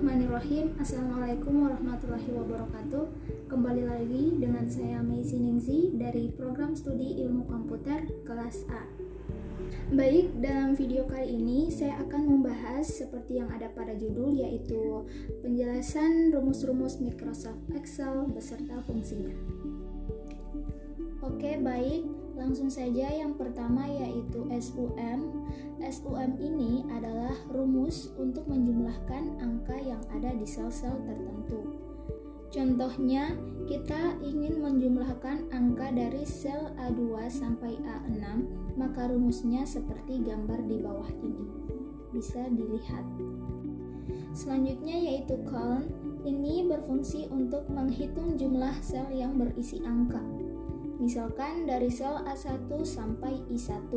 Bismillahirrahmanirrahim. Assalamualaikum warahmatullahi wabarakatuh. Kembali lagi dengan saya Mei Siningsi dari program studi ilmu komputer kelas A. Baik, dalam video kali ini saya akan membahas seperti yang ada pada judul, yaitu penjelasan rumus-rumus Microsoft Excel beserta fungsinya. Oke, baik, langsung saja. Yang pertama yaitu SUM. SUM ini adalah rumus untuk menjumlahkan angka yang ada di sel-sel tertentu. Contohnya, kita ingin menjumlahkan angka dari sel A2 sampai A6, maka rumusnya seperti gambar di bawah ini. Bisa dilihat. Selanjutnya yaitu count. Ini berfungsi untuk menghitung jumlah sel yang berisi angka. Misalkan dari sel A1 sampai I1,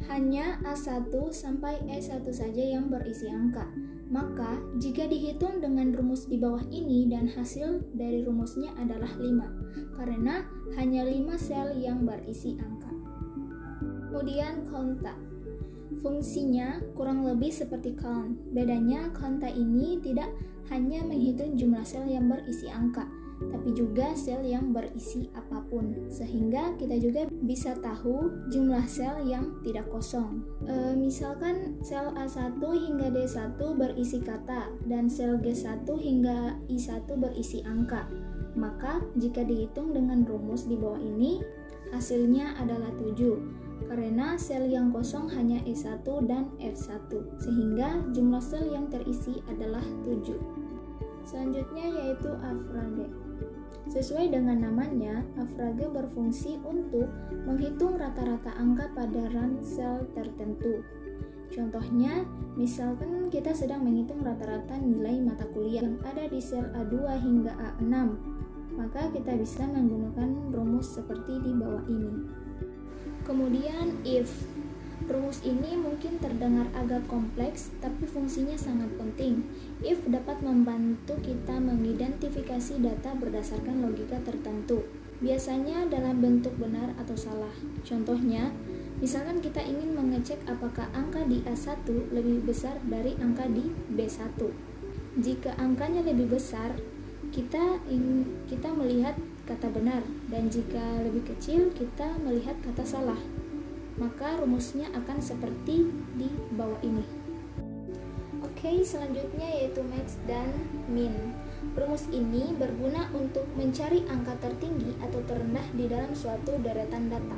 hanya A1 sampai E1 saja yang berisi angka. Maka, jika dihitung dengan rumus di bawah ini dan hasil dari rumusnya adalah 5, karena hanya 5 sel yang berisi angka. Kemudian konta. Fungsinya kurang lebih seperti count. Bedanya konta ini tidak hanya menghitung jumlah sel yang berisi angka, tapi juga sel yang berisi apapun, sehingga kita juga bisa tahu jumlah sel yang tidak kosong. Misalkan sel A1 hingga D1 berisi kata, dan sel G1 hingga I1 berisi angka. Maka jika dihitung dengan rumus di bawah ini, hasilnya adalah 7. Karena sel yang kosong hanya E1 dan F1, sehingga jumlah sel yang terisi adalah 7. Selanjutnya yaitu average. Sesuai dengan namanya, average berfungsi untuk menghitung rata-rata angka pada run sel tertentu. Contohnya, misalkan kita sedang menghitung rata-rata nilai mata kuliah yang ada di sel A2 hingga A6, maka kita bisa menggunakan rumus seperti di bawah ini. Kemudian if. Rumus ini mungkin terdengar agak kompleks, tapi fungsinya sangat penting. If dapat membantu kita mengidentifikasi data berdasarkan logika tertentu, biasanya dalam bentuk benar atau salah. Contohnya, misalkan kita ingin mengecek apakah angka di A1 lebih besar dari angka di B1. Jika angkanya lebih besar, kita melihat kata benar, dan jika lebih kecil kita melihat kata salah. Maka rumusnya akan seperti di bawah ini. Oke, selanjutnya yaitu max dan min. Rumus ini berguna untuk mencari angka tertinggi atau terendah di dalam suatu deretan data.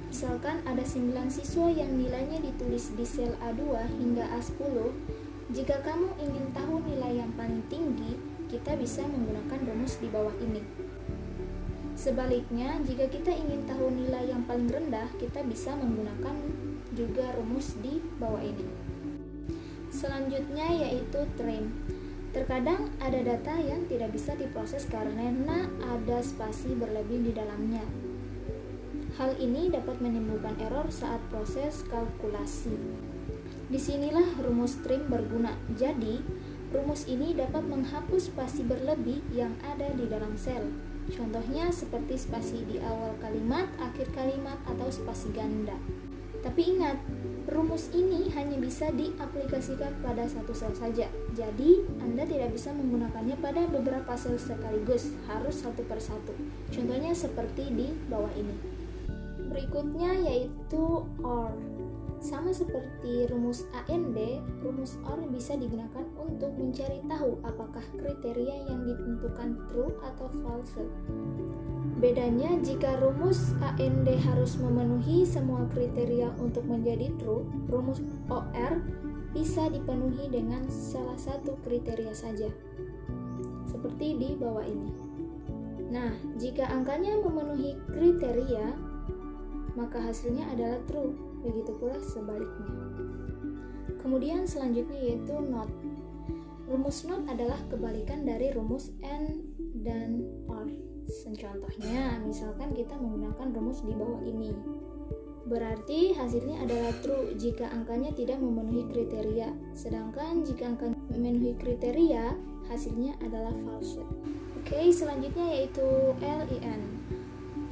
Misalkan ada 9 siswa yang nilainya ditulis di sel A2 hingga A10. Jika kamu ingin tahu nilai yang paling tinggi, kita bisa menggunakan rumus di bawah ini. Sebaliknya, jika kita ingin tahu nilai yang paling rendah, kita bisa menggunakan juga rumus di bawah ini. Selanjutnya yaitu trim. Terkadang ada data yang tidak bisa diproses karena ada spasi berlebih di dalamnya. Hal ini dapat menimbulkan error saat proses kalkulasi. Disinilah rumus trim berguna. Jadi, rumus ini dapat menghapus spasi berlebih yang ada di dalam sel. Contohnya seperti spasi di awal kalimat, akhir kalimat, atau spasi ganda. Tapi ingat, rumus ini hanya bisa diaplikasikan pada satu sel saja. Jadi, Anda tidak bisa menggunakannya pada beberapa sel sekaligus, harus satu persatu. Contohnya seperti di bawah ini. Berikutnya yaitu OR. Sama seperti rumus AND, rumus OR bisa digunakan untuk mencari tahu apakah kriteria yang ditentukan true atau false. Bedanya, jika rumus AND harus memenuhi semua kriteria untuk menjadi true, rumus OR bisa dipenuhi dengan salah satu kriteria saja. Seperti di bawah ini. Nah, jika angkanya memenuhi kriteria, maka hasilnya adalah true. Begitu pula sebaliknya. Kemudian selanjutnya yaitu not. Rumus not adalah kebalikan dari rumus and dan or. Contohnya, misalkan kita menggunakan rumus di bawah ini. Berarti hasilnya adalah true jika angkanya tidak memenuhi kriteria. Sedangkan jika angkanya memenuhi kriteria, hasilnya adalah false. Oke, selanjutnya yaitu LIN.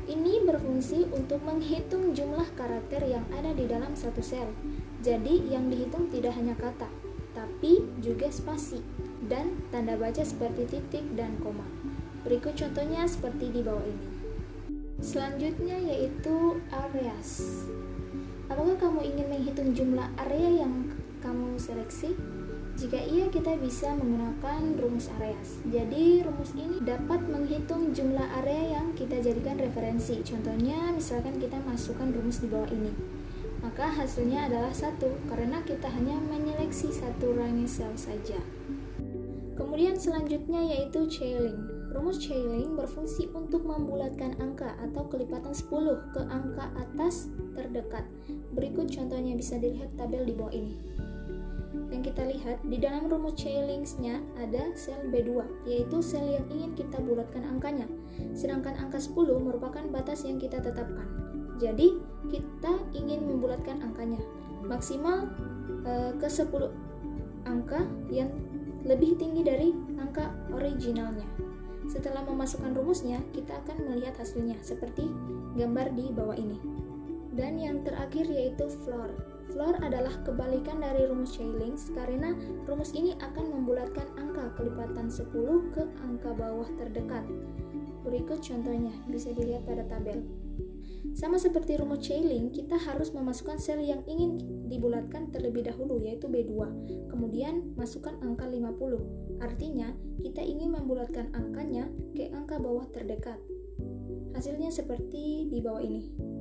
Ini berfungsi untuk menghitung jumlah karakter yang ada di dalam satu sel. Jadi yang dihitung tidak hanya kata, tapi juga spasi dan tanda baca seperti titik dan koma. Berikut contohnya seperti di bawah ini. Selanjutnya yaitu areas. Apakah kamu ingin menghitung jumlah area yang kamu seleksi? Jika iya, kita bisa menggunakan rumus areas. Jadi, rumus ini dapat menghitung jumlah area yang kita jadikan referensi. Contohnya, misalkan kita masukkan rumus di bawah ini. Maka hasilnya adalah 1, karena kita hanya menyeleksi satu range sel saja. Kemudian selanjutnya yaitu trailing. Rumus trailing berfungsi untuk membulatkan angka atau kelipatan 10 ke angka atas terdekat. Berikut contohnya, bisa dilihat tabel di bawah ini. Yang kita lihat, di dalam rumus trailing-nya ada sel B2, yaitu sel yang ingin kita bulatkan angkanya. Sedangkan angka 10 merupakan batas yang kita tetapkan. Jadi, kita ingin membulatkan angkanya maksimal ke 10 angka yang lebih tinggi dari angka originalnya. Setelah memasukkan rumusnya, kita akan melihat hasilnya seperti gambar di bawah ini. Dan yang terakhir yaitu floor. Floor adalah kebalikan dari rumus trailing karena rumus ini akan membulatkan angka kelipatan 10 ke angka bawah terdekat. Berikut contohnya, bisa dilihat pada tabel. Sama seperti rumus trailing, kita harus memasukkan sel yang ingin dibulatkan terlebih dahulu, yaitu B2. Kemudian masukkan angka 50. Artinya, kita ingin membulatkan angkanya ke angka bawah terdekat. Hasilnya seperti di bawah ini.